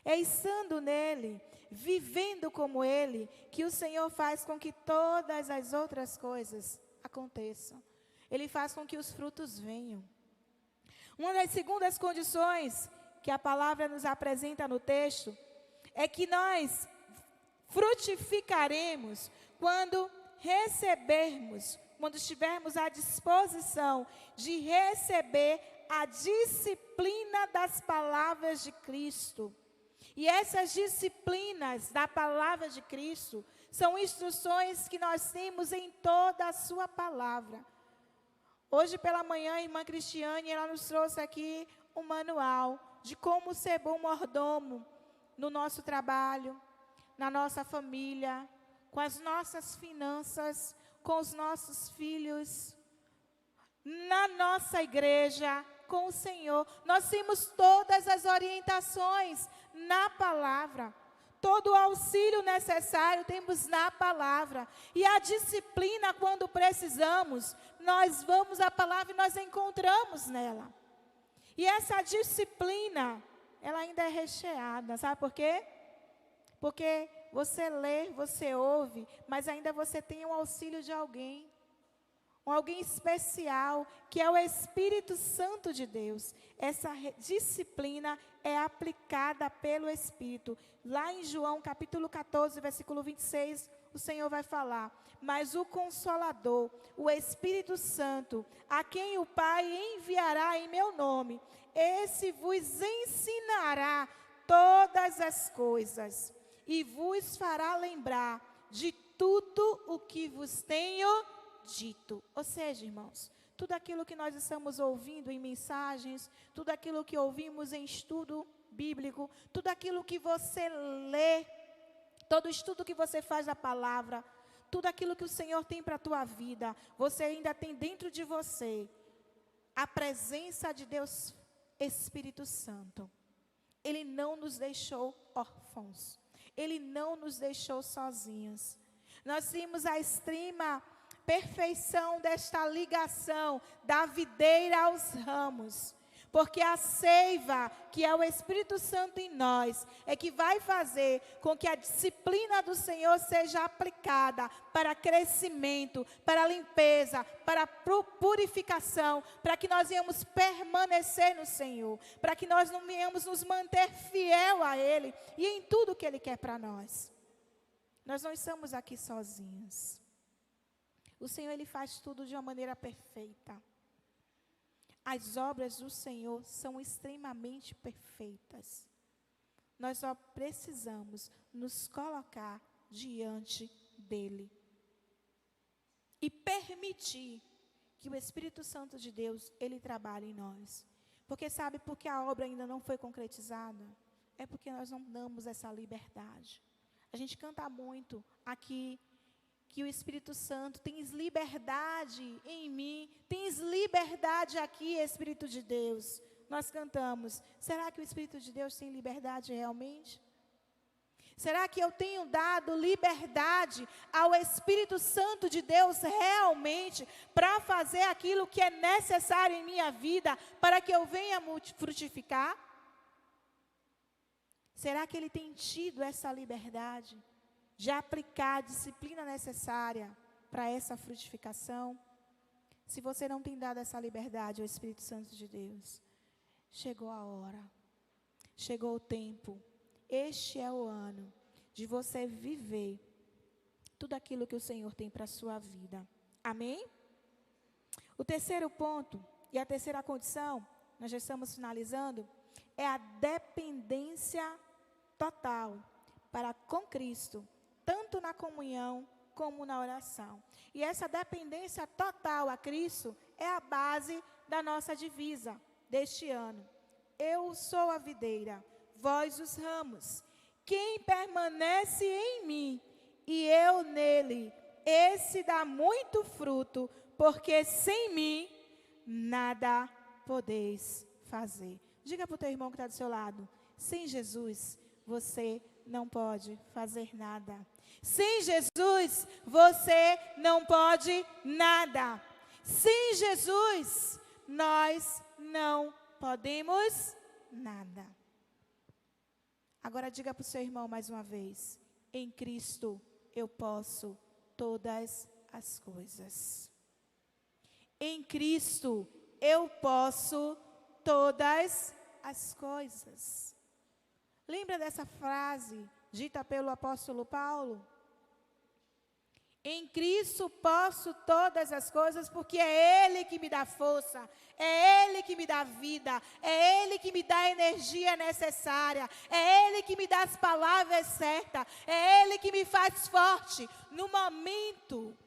É estando nele, vivendo como ele, que o Senhor faz com que todas as outras coisas aconteçam. Ele faz com que os frutos venham. Uma das segundas condições que a palavra nos apresenta no texto é que nós frutificaremos quando recebermos, quando estivermos à disposição de receber a disciplina das palavras de Cristo. E essas disciplinas da palavra de Cristo são instruções que nós temos em toda a sua palavra. Hoje pela manhã, a irmã Cristiane, ela nos trouxe aqui um manual de como ser bom mordomo no nosso trabalho, na nossa família, com as nossas finanças, com os nossos filhos, na nossa igreja, com o Senhor. Nós temos todas as orientações na palavra. Todo o auxílio necessário temos na palavra. E a disciplina, quando precisamos, nós vamos à palavra e nós encontramos nela. E essa disciplina, ela ainda é recheada. Sabe por quê? Porque lê, você ouve, mas ainda você tem o auxílio de alguém. Alguém especial, que é o Espírito Santo de Deus. Essa disciplina é aplicada pelo Espírito. Lá em João capítulo 14, versículo 26, o Senhor vai falar: mas o Consolador, o Espírito Santo, a quem o Pai enviará em meu nome, esse vos ensinará todas as coisas e vos fará lembrar de tudo o que vos tenho dito. Ou seja, irmãos, tudo aquilo que nós estamos ouvindo em mensagens, tudo aquilo que ouvimos em estudo bíblico, tudo aquilo que você lê, todo estudo que você faz da palavra, tudo aquilo que o Senhor tem para a tua vida, você ainda tem dentro de você a presença de Deus, Espírito Santo. Ele não nos deixou órfãos, Ele não nos deixou sozinhos. Nós temos a extrema perfeição desta ligação da videira aos ramos, porque a seiva, que é o Espírito Santo em nós, é que vai fazer com que a disciplina do Senhor seja aplicada para crescimento, para limpeza, para purificação, para que nós venhamos permanecer no Senhor, para que nós não venhamos nos manter fiel a Ele e em tudo que Ele quer para nós. Nós não estamos aqui sozinhos. O Senhor, Ele faz tudo de uma maneira perfeita. As obras do Senhor são extremamente perfeitas. Nós só precisamos nos colocar diante dEle e permitir que o Espírito Santo de Deus, Ele trabalhe em nós. Porque sabe por que a obra ainda não foi concretizada? É porque nós não damos essa liberdade. A gente canta muito aqui que o Espírito Santo, tens liberdade em mim, tens liberdade aqui, Espírito de Deus. Nós cantamos, será que o Espírito de Deus tem liberdade realmente? Será que eu tenho dado liberdade ao Espírito Santo de Deus realmente para fazer aquilo que é necessário em minha vida para que eu venha frutificar? Será que ele tem tido essa liberdade de aplicar a disciplina necessária para essa frutificação? Se você não tem dado essa liberdade ao Espírito Santo de Deus, chegou a hora, chegou o tempo, este é o ano de você viver tudo aquilo que o Senhor tem para a sua vida. Amém? O terceiro ponto e a terceira condição, nós já estamos finalizando, é a dependência total para com Cristo, tanto na comunhão como na oração. E essa dependência total a Cristo é a base da nossa divisa deste ano. Eu sou a videira, vós os ramos. Quem permanece em mim e eu nele, esse dá muito fruto, porque sem mim nada podeis fazer. Diga para o teu irmão que está do seu lado, sem Jesus você não pode fazer nada. Sem Jesus, você não pode nada. Sem Jesus, nós não podemos nada. Agora diga para o seu irmão mais uma vez, em Cristo eu posso todas as coisas. Em Cristo eu posso todas as coisas. Lembra dessa frase dita pelo apóstolo Paulo? Em Cristo posso todas as coisas, porque é Ele que me dá força, é Ele que me dá vida, é Ele que me dá a energia necessária, é Ele que me dá as palavras certas, é Ele que me faz forte no momento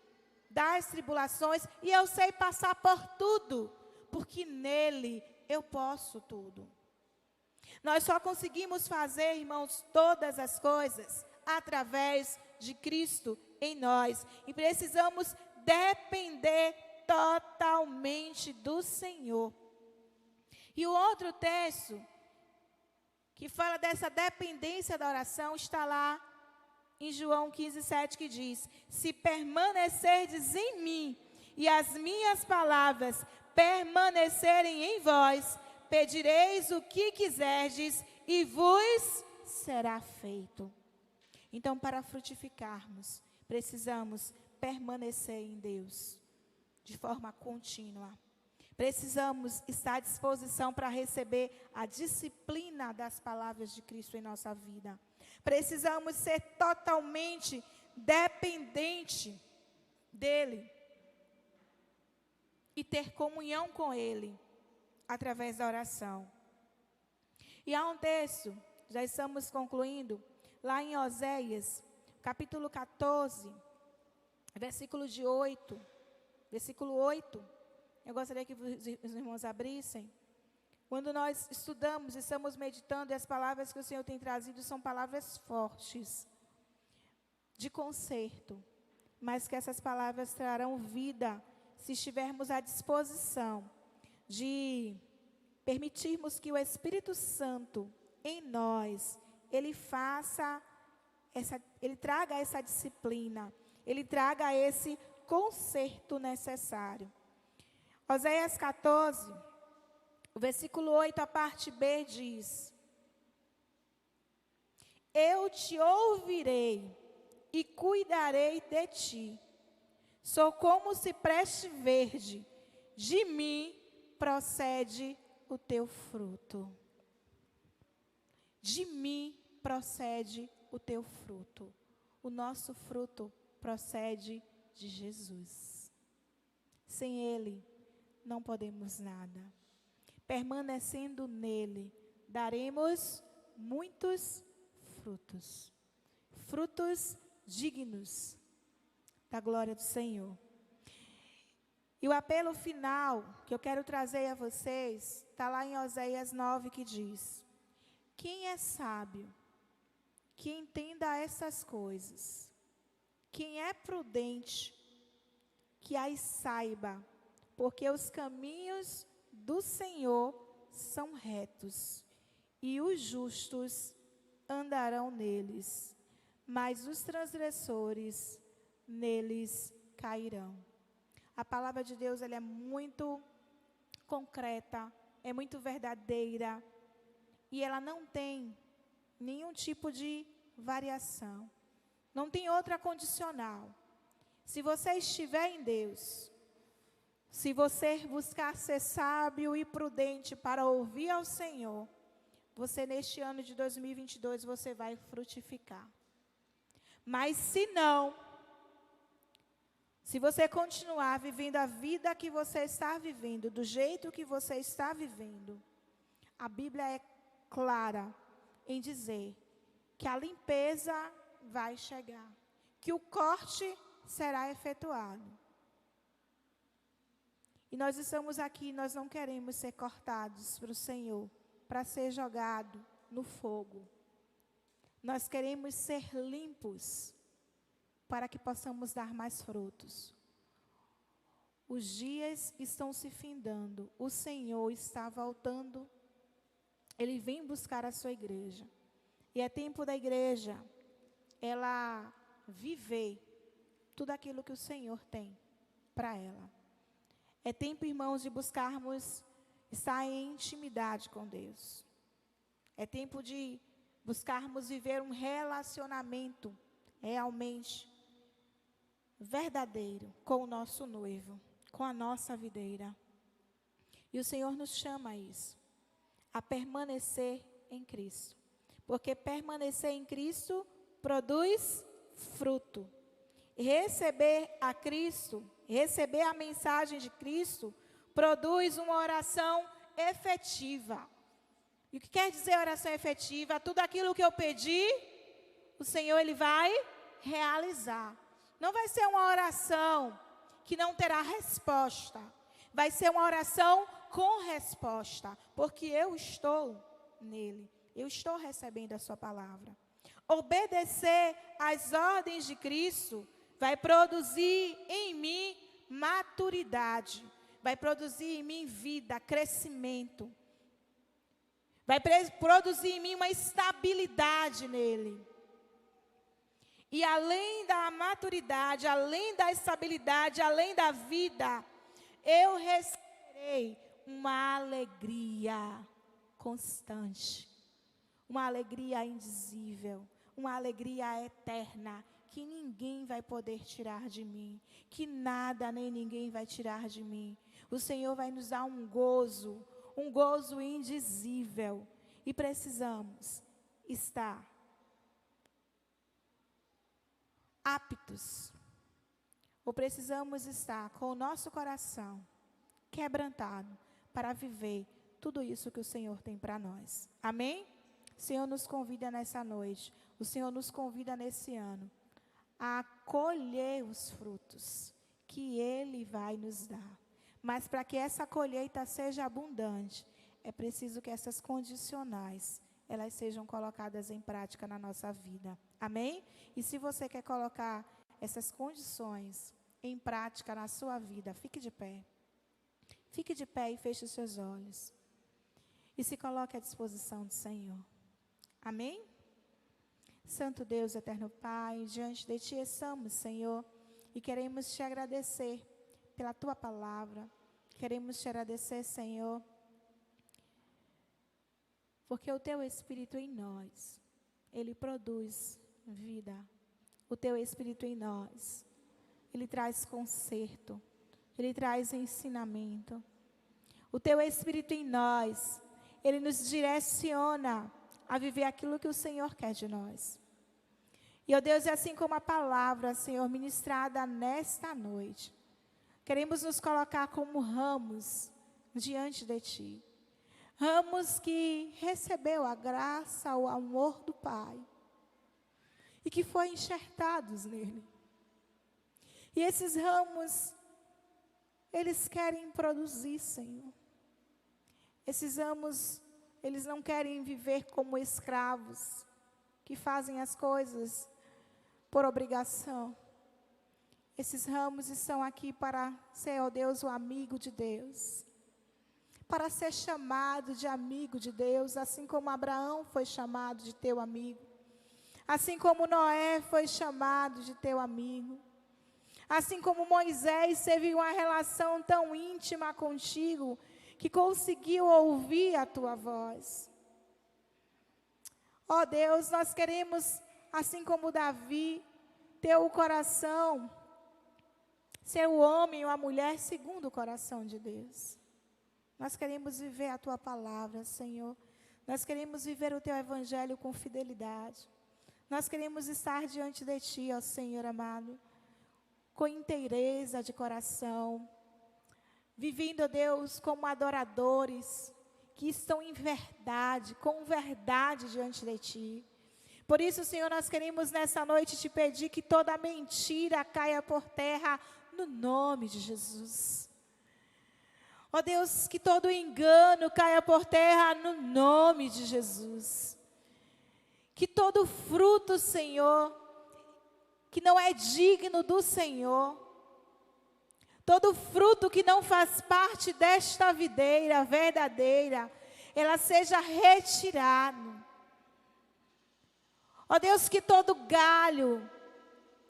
das tribulações, e eu sei passar por tudo, porque nele eu posso tudo. Nós só conseguimos fazer, irmãos, todas as coisas através de Cristo em nós. E precisamos depender totalmente do Senhor. E o outro texto que fala dessa dependência da oração está lá em João 15:7, que diz: se permanecerdes em mim e as minhas palavras permanecerem em vós, pedireis o que quiserdes e vos será feito. Então, para frutificarmos, precisamos permanecer em Deus de forma contínua. Precisamos estar à disposição para receber a disciplina das palavras de Cristo em nossa vida. Precisamos ser totalmente dependente dEle e ter comunhão com Ele através da oração. E há um texto, já estamos concluindo, lá em Oséias, capítulo 14, versículo 8. Eu gostaria que os irmãos abrissem. Quando nós estudamos, estamos meditando, e as palavras que o Senhor tem trazido são palavras fortes, de conserto, mas que essas palavras trarão vida, se estivermos à disposição de permitirmos que o Espírito Santo em nós, Ele traga essa disciplina, Ele traga esse conserto necessário. Oséias 14, o versículo 8, a parte B diz: eu te ouvirei e cuidarei de ti. Sou como cipreste verde, de mim procede o teu fruto. De mim procede o teu fruto. O nosso fruto procede de Jesus. Sem Ele, não podemos nada. Permanecendo nele, daremos muitos frutos. Frutos dignos da glória do Senhor. E o apelo final que eu quero trazer a vocês, está lá em Oséias 9, que diz: quem é sábio, que entenda essas coisas. Quem é prudente, que as saiba, porque os caminhos do Senhor são retos, e os justos andarão neles, mas os transgressores neles cairão. A palavra de Deus, ela é muito concreta, é muito verdadeira, e ela não tem nenhum tipo de variação, não tem outra condicional. Se você estiver em Deus, se você buscar ser sábio e prudente para ouvir ao Senhor, você neste ano de 2022, você vai frutificar. Mas se não, se você continuar vivendo a vida que você está vivendo, do jeito que você está vivendo, a Bíblia é clara em dizer que a limpeza vai chegar, que o corte será efetuado. E nós estamos aqui, nós não queremos ser cortados para o Senhor, para ser jogado no fogo. Nós queremos ser limpos, para que possamos dar mais frutos. Os dias estão se findando, o Senhor está voltando, Ele vem buscar a sua igreja. E é tempo da igreja, ela viver tudo aquilo que o Senhor tem para ela. É tempo, irmãos, de buscarmos estar em intimidade com Deus. É tempo de buscarmos viver um relacionamento realmente verdadeiro com o nosso noivo, com a nossa videira. E o Senhor nos chama a isso, a permanecer em Cristo. Porque permanecer em Cristo produz fruto. E receber a Cristo, receber a mensagem de Cristo, produz uma oração efetiva. E o que quer dizer oração efetiva? Tudo aquilo que eu pedi, o Senhor, Ele vai realizar. Não vai ser uma oração que não terá resposta. Vai ser uma oração com resposta, porque eu estou nele. Eu estou recebendo a sua palavra. Obedecer às ordens de Cristo vai produzir em mim maturidade. Vai produzir em mim vida, crescimento. Vai produzir em mim uma estabilidade nele. E além da maturidade, além da estabilidade, além da vida, eu receberei uma alegria constante, uma alegria indizível, uma alegria eterna, que ninguém vai poder tirar de mim, que nada nem ninguém vai tirar de mim. O Senhor vai nos dar um gozo indizível, e precisamos estar aptos, ou precisamos estar com o nosso coração quebrantado para viver tudo isso que o Senhor tem para nós. Amém? O Senhor nos convida nessa noite, o Senhor nos convida nesse ano a colher os frutos que Ele vai nos dar. Mas para que essa colheita seja abundante, é preciso que essas condicionais, elas sejam colocadas em prática na nossa vida. Amém? E se você quer colocar essas condições em prática na sua vida, fique de pé. Fique de pé e feche os seus olhos. E se coloque à disposição do Senhor. Amém? Santo Deus, eterno Pai, diante de Ti estamos, Senhor, e queremos Te agradecer pela Tua palavra. Queremos Te agradecer, Senhor, porque o Teu Espírito em nós, Ele produz vida. O Teu Espírito em nós, Ele traz conserto, Ele traz ensinamento. O Teu Espírito em nós, Ele nos direciona a viver aquilo que o Senhor quer de nós. E, ó Deus, é assim como a palavra, Senhor, ministrada nesta noite, queremos nos colocar como ramos diante de Ti. Ramos que recebeu a graça, o amor do Pai, e que foi enxertados nele. E esses ramos, eles querem produzir, Senhor. Esses ramos, eles não querem viver como escravos, que fazem as coisas por obrigação. Esses ramos estão aqui para ser, ó Deus, o amigo de Deus. Para ser chamado de amigo de Deus, assim como Abraão foi chamado de teu amigo. Assim como Noé foi chamado de teu amigo. Assim como Moisés teve uma relação tão íntima contigo, que conseguiu ouvir a tua voz. Ó Deus, nós queremos, assim como Davi, ter o coração, ser o homem ou a mulher segundo o coração de Deus. Nós queremos viver a Tua palavra, Senhor. Nós queremos viver o Teu Evangelho com fidelidade. Nós queremos estar diante de Ti, ó Senhor amado, com inteireza de coração, vivendo, ó Deus, como adoradores, que estão em verdade, com verdade diante de Ti. Por isso, Senhor, nós queremos nessa noite Te pedir que toda mentira caia por terra, no nome de Jesus. Ó Deus, que todo engano caia por terra, no nome de Jesus. Que todo fruto, Senhor, que não é digno do Senhor, todo fruto que não faz parte desta videira verdadeira, ela seja retirado. Ó Deus, que todo galho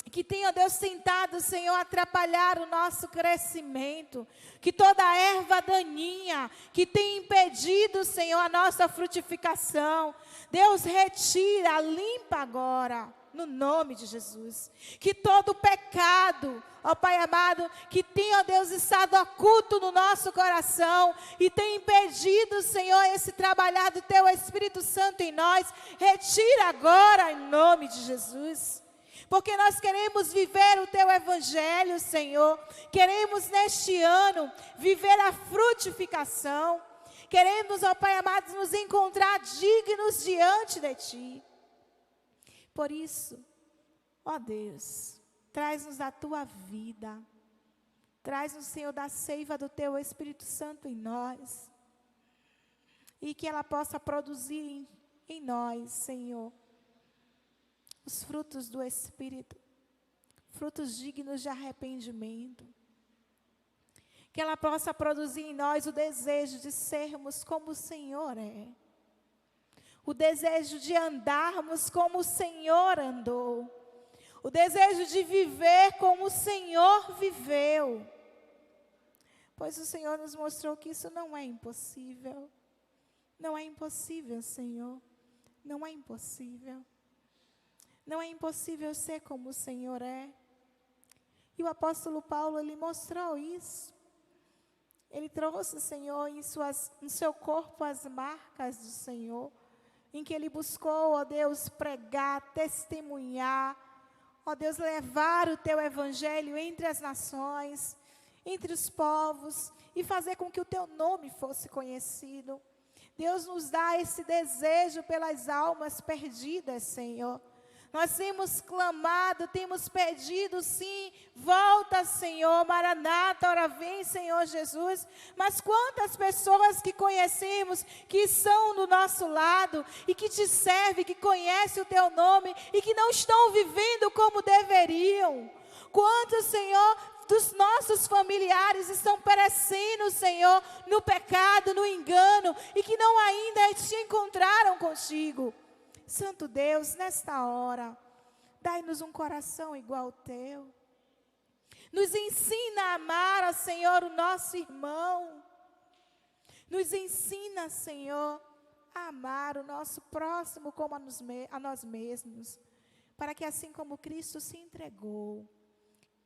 que tem, ó Deus, tentado, Senhor, atrapalhar o nosso crescimento, que toda erva daninha que tem impedido, Senhor, a nossa frutificação, Deus, retira, limpa agora, no nome de Jesus. Que todo pecado, ó Pai amado, que tem, ó Deus, estado oculto no nosso coração e tem impedido, Senhor, esse trabalhar do Teu Espírito Santo em nós, retira agora, em nome de Jesus. Porque nós queremos viver o Teu Evangelho, Senhor. Queremos neste ano viver a frutificação. Queremos, ó Pai amado, nos encontrar dignos diante de Ti. Por isso, ó Deus, traz-nos a Tua vida. Traz-nos, Senhor, da seiva do Teu Espírito Santo em nós. E que ela possa produzir em nós, Senhor, os frutos do Espírito, frutos dignos de arrependimento. Que ela possa produzir em nós o desejo de sermos como o Senhor é. O desejo de andarmos como o Senhor andou. O desejo de viver como o Senhor viveu. Pois o Senhor nos mostrou que isso não é Não é impossível ser como o Senhor é. E o apóstolo Paulo, ele mostrou isso. Ele trouxe, Senhor, no seu corpo as marcas do Senhor, em que ele buscou, ó Deus, pregar, testemunhar, ó Deus, levar o teu evangelho entre as nações, entre os povos, e fazer com que o teu nome fosse conhecido. Deus nos dá esse desejo pelas almas perdidas, Senhor. Nós temos clamado, temos pedido, sim, volta, Senhor, Maranata, ora vem, Senhor Jesus. Mas quantas pessoas que conhecemos, que estão do nosso lado, e que te servem, que conhecem o teu nome, e que não estão vivendo como deveriam. Quantos, Senhor, dos nossos familiares estão perecendo, Senhor, no pecado, no engano, e que não ainda te encontraram contigo. Santo Deus, nesta hora, dai-nos um coração igual ao teu. Nos ensina a amar, ó Senhor, o nosso irmão. Nos ensina, Senhor, a amar o nosso próximo como a nós mesmos. Para que assim como Cristo se entregou,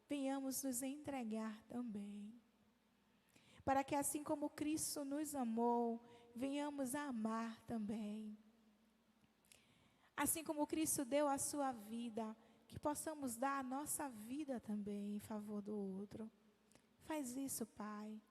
venhamos nos entregar também. Para que assim como Cristo nos amou, venhamos a amar também. Assim como Cristo deu a sua vida, que possamos dar a nossa vida também em favor do outro. Faz isso, Pai,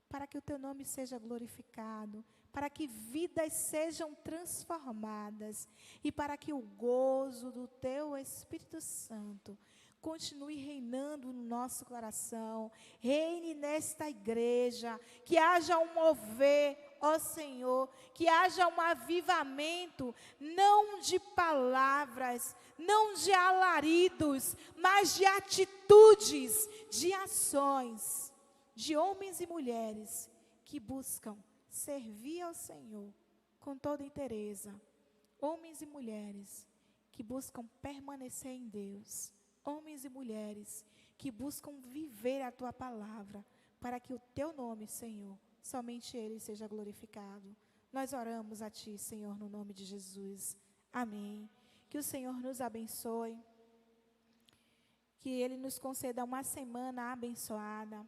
para que o teu nome seja glorificado, para que vidas sejam transformadas e para que o gozo do teu Espírito Santo continue reinando no nosso coração, reine nesta igreja, que haja um mover, ó Senhor, que haja um avivamento, não de palavras, não de alaridos, mas de atitudes, de ações, de homens e mulheres que buscam servir ao Senhor com toda inteireza, homens e mulheres que buscam permanecer em Deus, homens e mulheres que buscam viver a Tua palavra, para que o Teu nome, Senhor, somente Ele seja glorificado. Nós oramos a Ti, Senhor, no nome de Jesus. Amém. Que o Senhor nos abençoe, que Ele nos conceda uma semana abençoada.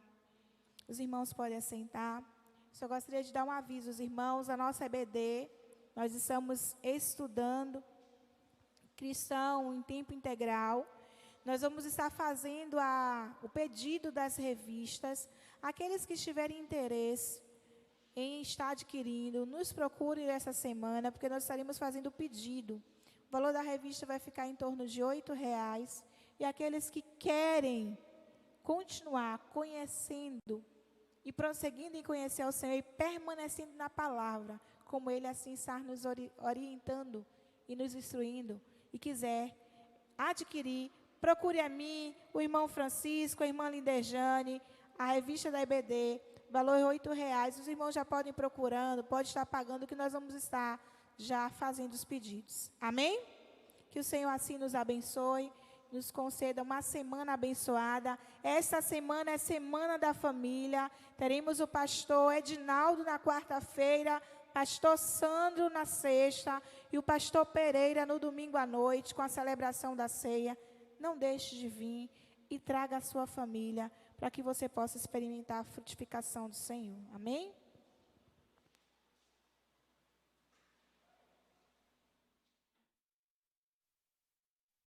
Os irmãos podem assentar. Só gostaria de dar um aviso, os irmãos, a nossa EBD, nós estamos estudando cristão em tempo integral. Nós vamos estar fazendo o pedido das revistas. Aqueles que tiverem interesse em estar adquirindo, nos procurem essa semana, porque nós estaremos fazendo o pedido. O valor da revista vai ficar em torno de R$8. E aqueles que querem continuar conhecendo e prosseguindo em conhecer ao Senhor e permanecendo na palavra, como Ele assim está nos orientando e nos instruindo, e quiser adquirir, procure a mim, o irmão Francisco, a irmã Lindejane, a revista da EBD, valor é R$8. Os irmãos já podem ir procurando, pode estar pagando, que nós vamos estar já fazendo os pedidos. Amém? Que o Senhor assim nos abençoe, nos conceda uma semana abençoada. Esta semana é semana da família. Teremos o pastor Edinaldo na quarta-feira, pastor Sandro na sexta e o pastor Pereira no domingo à noite, com a celebração da ceia. Não deixe de vir e traga a sua família, para que você possa experimentar a frutificação do Senhor. Amém?